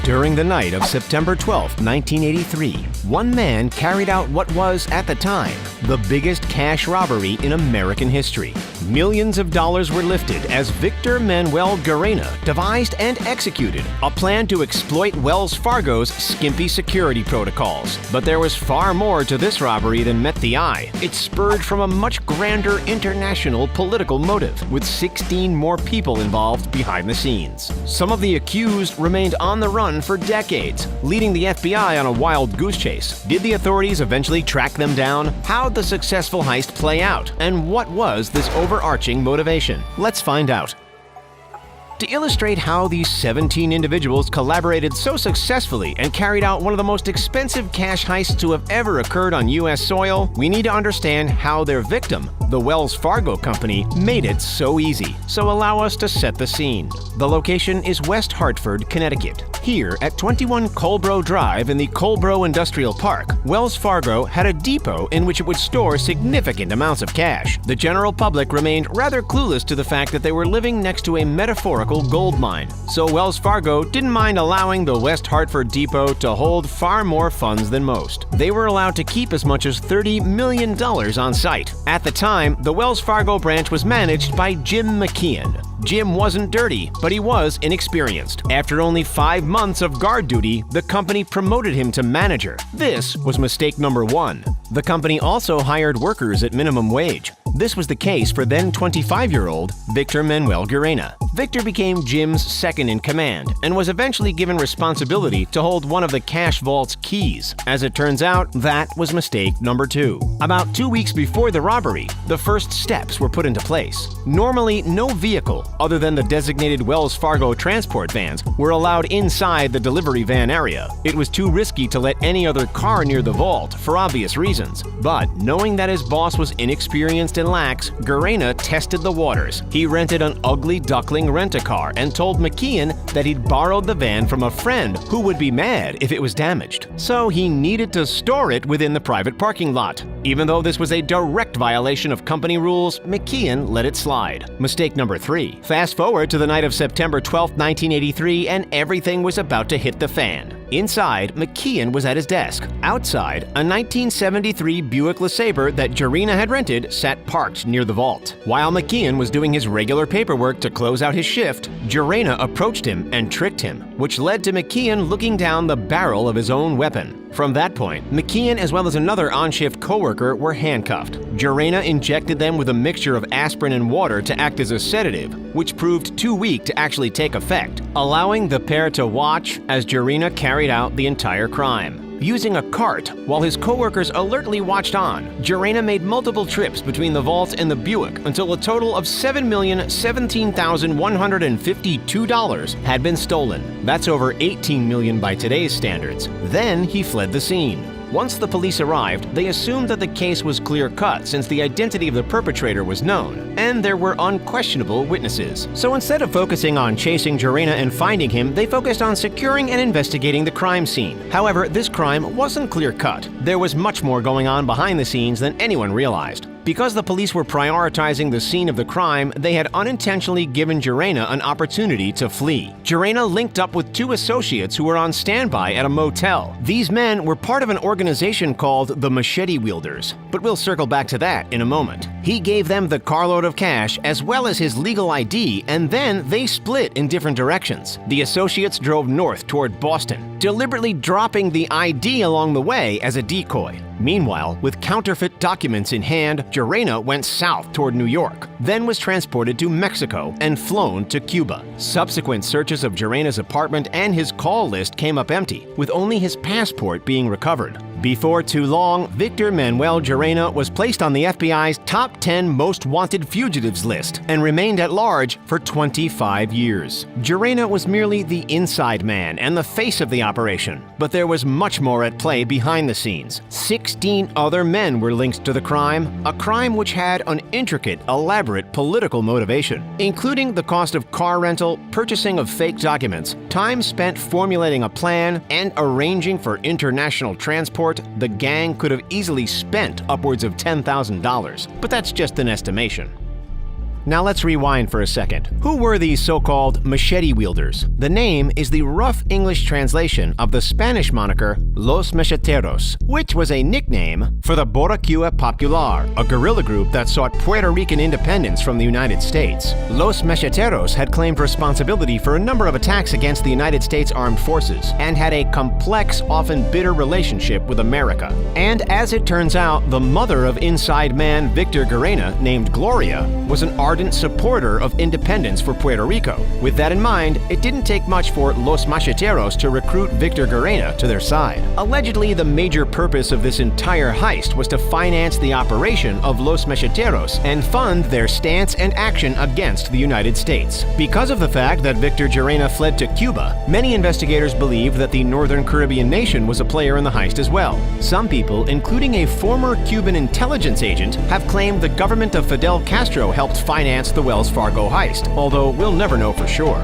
During the night of September 12, 1983, one man carried out what was, at the time, the biggest cash robbery in American history. Millions of dollars were lifted as Victor Manuel Garena devised and executed a plan to exploit Wells Fargo's skimpy security protocols. But there was far more to this robbery than met the eye. It spurred from a much grander international political motive, with 16 more people involved behind the scenes. Some of the accused remained on the run for decades, leading the FBI on a wild goose chase. Did the authorities eventually track them down? How'd the successful heist play out? And what was this overarching motivation? Let's find out. To illustrate how these 17 individuals collaborated so successfully and carried out one of the most expensive cash heists to have ever occurred on U.S. soil, we need to understand how their victim, the Wells Fargo Company, made it so easy. So allow us to set the scene. The location is West Hartford, Connecticut. Here, at 21 Colbro Drive in the Colbro Industrial Park, Wells Fargo had a depot in which it would store significant amounts of cash. The general public remained rather clueless to the fact that they were living next to a metaphorical gold mine, so Wells Fargo didn't mind allowing the West Hartford depot to hold far more funds than most. They were allowed to keep as much as $30 million on site. At the time, the Wells Fargo branch was managed by Jim McKeon. Jim wasn't dirty, but he was inexperienced. After only 5 months of guard duty, the company promoted him to manager. This was mistake number 1. The company also hired workers at minimum wage. This was the case for then 25-year-old Victor Manuel Garena. Victor became Jim's second in command and was eventually given responsibility to hold one of the cash vault's keys. As it turns out, that was mistake number 2. About 2 weeks before the robbery, the first steps were put into place. Normally, no vehicle other than the designated Wells Fargo transport vans were allowed inside the delivery van area. It was too risky to let any other car near the vault for obvious reasons. But knowing that his boss was inexperienced and lax, Garena tested the waters. He rented an ugly duckling rent-a-car and told McKeon that he'd borrowed the van from a friend who would be mad if it was damaged. So he needed to store it within the private parking lot. Even though this was a direct violation of company rules, McKeon let it slide. Mistake number 3. Fast forward to the night of September 12, 1983, and everything was about to hit the fan. Inside, McKeon was at his desk. Outside, a 1973 Buick LeSabre that Garena had rented sat parked near the vault. While McKeon was doing his regular paperwork to close out his shift, Garena approached him and tricked him, which led to McKeon looking down the barrel of his own weapon. From that point, McKeon as well as another on-shift coworker were handcuffed. Garena injected them with a mixture of aspirin and water to act as a sedative, which proved too weak to actually take effect, allowing the pair to watch as Garena carried out the entire crime. Using a cart, while his coworkers alertly watched on, Garena made multiple trips between the vault and the Buick until a total of $7,017,152 had been stolen. That's over $18 million by today's standards. Then he fled the scene. Once the police arrived, they assumed that the case was clear-cut since the identity of the perpetrator was known, and there were unquestionable witnesses. So instead of focusing on chasing Garena and finding him, they focused on securing and investigating the crime scene. However, this crime wasn't clear-cut. There was much more going on behind the scenes than anyone realized. Because the police were prioritizing the scene of the crime, they had unintentionally given Garena an opportunity to flee. Garena linked up with 2 associates who were on standby at a motel. These men were part of an organization called the Machete Wielders, but we'll circle back to that in a moment. He gave them the carload of cash as well as his legal ID, and then they split in different directions. The associates drove north toward Boston, deliberately dropping the ID along the way as a decoy. Meanwhile, with counterfeit documents in hand, Garena went south toward New York, then was transported to Mexico and flown to Cuba. Subsequent searches of Garena's apartment and his call list came up empty, with only his passport being recovered. Before too long, Victor Manuel Garena was placed on the FBI's top 10 most wanted fugitives list and remained at large for 25 years. Garena was merely the inside man and the face of the operation, but there was much more at play behind the scenes. 16 other men were linked to the crime, a crime which had an intricate, elaborate political motivation, including the cost of car rental, purchasing of fake documents, time spent formulating a plan, and arranging for international transport. The gang could have easily spent upwards of $10,000, but that's just an estimation. Now let's rewind for a second. Who were these so-called machete wielders? The name is the rough English translation of the Spanish moniker Los Macheteros, which was a nickname for the Boricua Popular, a guerrilla group that sought Puerto Rican independence from the United States. Los Macheteros had claimed responsibility for a number of attacks against the United States Armed Forces and had a complex, often bitter relationship with America. And as it turns out, the mother of inside man Victor Guerrena, named Gloria, was an ardent supporter of independence for Puerto Rico. With that in mind, it didn't take much for Los Macheteros to recruit Victor Guerena to their side. Allegedly, the major purpose of this entire heist was to finance the operation of Los Macheteros and fund their stance and action against the United States. Because of the fact that Victor Guerena fled to Cuba, many investigators believe that the Northern Caribbean nation was a player in the heist as well. Some people, including a former Cuban intelligence agent, have claimed the government of Fidel Castro helped finance the Wells Fargo heist, although we'll never know for sure.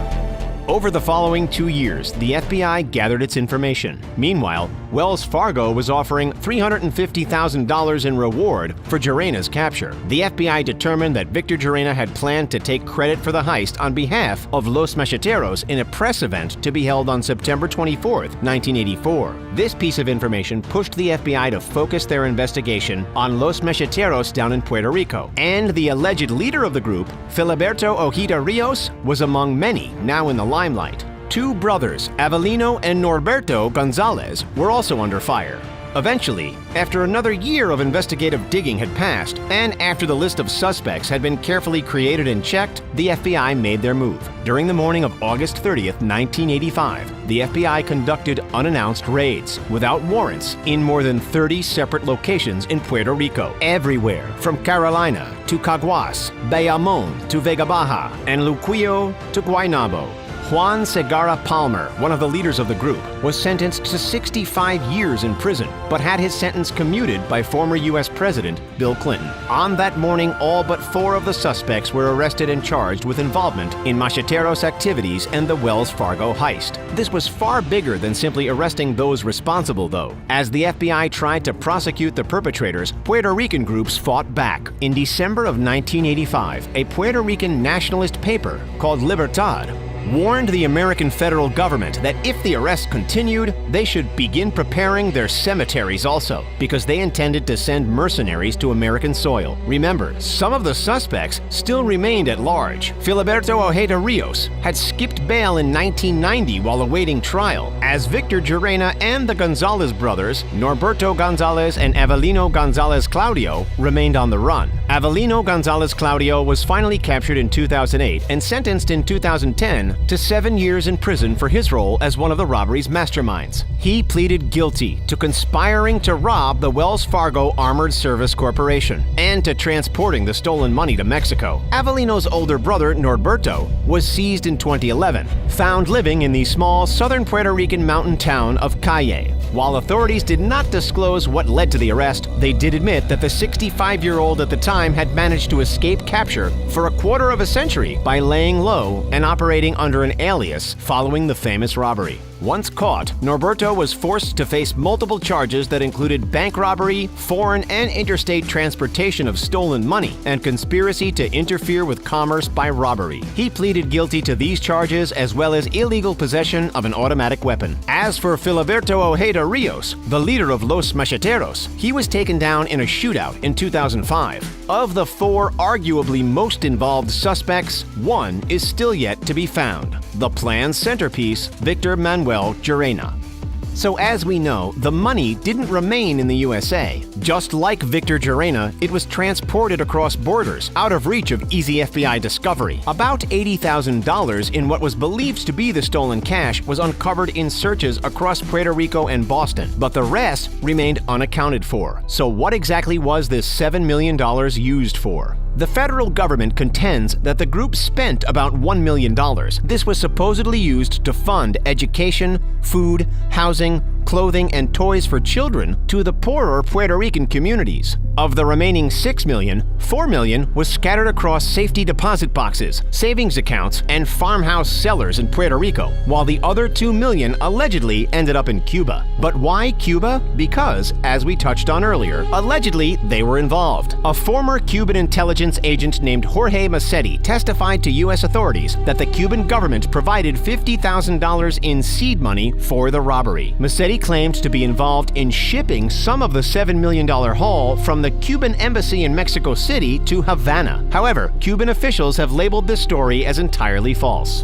Over the following 2 years, the FBI gathered its information. Meanwhile, Wells Fargo was offering $350,000 in reward for Guerena's capture. The FBI determined that Victor Guerena had planned to take credit for the heist on behalf of Los Macheteros in a press event to be held on September 24, 1984. This piece of information pushed the FBI to focus their investigation on Los Macheteros down in Puerto Rico. And the alleged leader of the group, Filiberto Ojeda Rios, was among many now in the limelight. Two brothers, Avelino and Norberto Gonzalez, were also under fire. Eventually, after another year of investigative digging had passed, and after the list of suspects had been carefully created and checked, the FBI made their move. During the morning of August 30th, 1985, the FBI conducted unannounced raids, without warrants, in more than 30 separate locations in Puerto Rico. Everywhere, from Carolina to Caguas, Bayamon to Vega Baja, and Luquillo to Guaynabo. Juan Segarra Palmer, one of the leaders of the group, was sentenced to 65 years in prison, but had his sentence commuted by former U.S. President Bill Clinton. On that morning, all but 4 of the suspects were arrested and charged with involvement in Macheteros activities and the Wells Fargo heist. This was far bigger than simply arresting those responsible, though. As the FBI tried to prosecute the perpetrators, Puerto Rican groups fought back. In December of 1985, a Puerto Rican nationalist paper called Libertad warned the American federal government that if the arrests continued, they should begin preparing their cemeteries also, because they intended to send mercenaries to American soil. Remember, some of the suspects still remained at large. Filiberto Ojeda Rios had skipped bail in 1990 while awaiting trial, as Victor Guerena and the Gonzalez brothers, Norberto Gonzalez and Avelino Gonzalez Claudio, remained on the run. Avelino Gonzalez Claudio was finally captured in 2008 and sentenced in 2010 to 7 years in prison for his role as one of the robbery's masterminds. He pleaded guilty to conspiring to rob the Wells Fargo Armored Service Corporation and to transporting the stolen money to Mexico. Avelino's older brother, Norberto, was seized in 2011, found living in the small southern Puerto Rican mountain town of Calle. While authorities did not disclose what led to the arrest, they did admit that the 65-year-old at the time had managed to escape capture for a quarter of a century by laying low and operating under an alias following the famous robbery. Once caught, Norberto was forced to face multiple charges that included bank robbery, foreign and interstate transportation of stolen money, and conspiracy to interfere with commerce by robbery. He pleaded guilty to these charges as well as illegal possession of an automatic weapon. As for Filiberto Ojeda Rios, the leader of Los Macheteros, he was taken down in a shootout in 2005. Of the 4 arguably most involved suspects, one is still yet to be found: the plan's centerpiece, Victor Manuel Guerena. So as we know, the money didn't remain in the USA. Just like Victor Guerena, it was transported across borders, out of reach of easy FBI discovery. About $80,000 in what was believed to be the stolen cash was uncovered in searches across Puerto Rico and Boston, but the rest remained unaccounted for. So what exactly was this $7 million used for? The federal government contends that the group spent about $1 million. This was supposedly used to fund education, food, housing, clothing, and toys for children to the poorer Puerto Rican communities. Of the remaining $6 million, $4 million was scattered across safety deposit boxes, savings accounts, and farmhouse cellars in Puerto Rico, while the other $2 million allegedly ended up in Cuba. But why Cuba? Because, as we touched on earlier, allegedly they were involved. A former Cuban intelligence agent named Jorge Massetti testified to U.S. authorities that the Cuban government provided $50,000 in seed money for the robbery. Massetti claimed to be involved in shipping some of the $7 million haul from the Cuban embassy in Mexico City to Havana. However, Cuban officials have labeled this story as entirely false.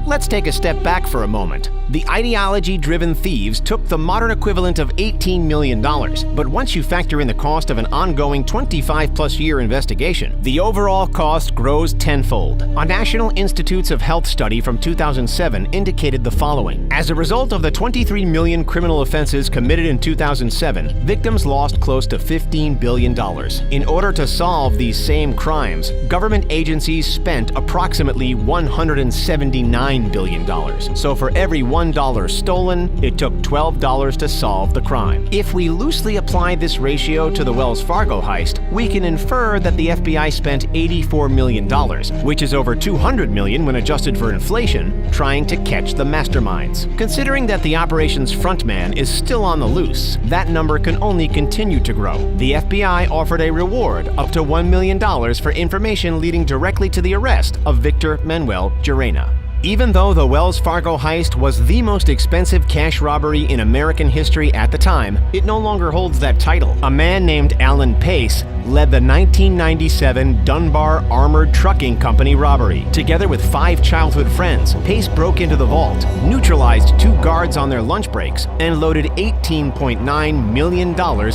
Let's take a step back for a moment. The ideology-driven thieves took the modern equivalent of $18 million, but once you factor in the cost of an ongoing 25-plus-year investigation, the overall cost grows tenfold. A National Institutes of Health study from 2007 indicated the following. As a result of the 23 million criminal offenses committed in 2007, victims lost close to $15 billion. In order to solve these same crimes, government agencies spent approximately $179 billion. So for every $1 stolen, it took $12 to solve the crime. If we loosely apply this ratio to the Wells Fargo heist, we can infer that the FBI spent $84 million, which is over $200 million when adjusted for inflation, trying to catch the masterminds. Considering that the operation's frontman is still on the loose, that number can only continue to grow. The FBI offered a reward up to $1 million for information leading directly to the arrest of Victor Manuel Llerena. Even though the Wells Fargo heist was the most expensive cash robbery in American history at the time, it no longer holds that title. A man named Alan Pace led the 1997 Dunbar Armored Trucking Company robbery. Together with 5 childhood friends, Pace broke into the vault, neutralized 2 guards on their lunch breaks, and loaded $18.9 million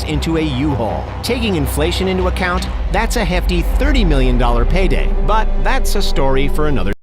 into a U-Haul. Taking inflation into account, that's a hefty $30 million payday. But that's a story for another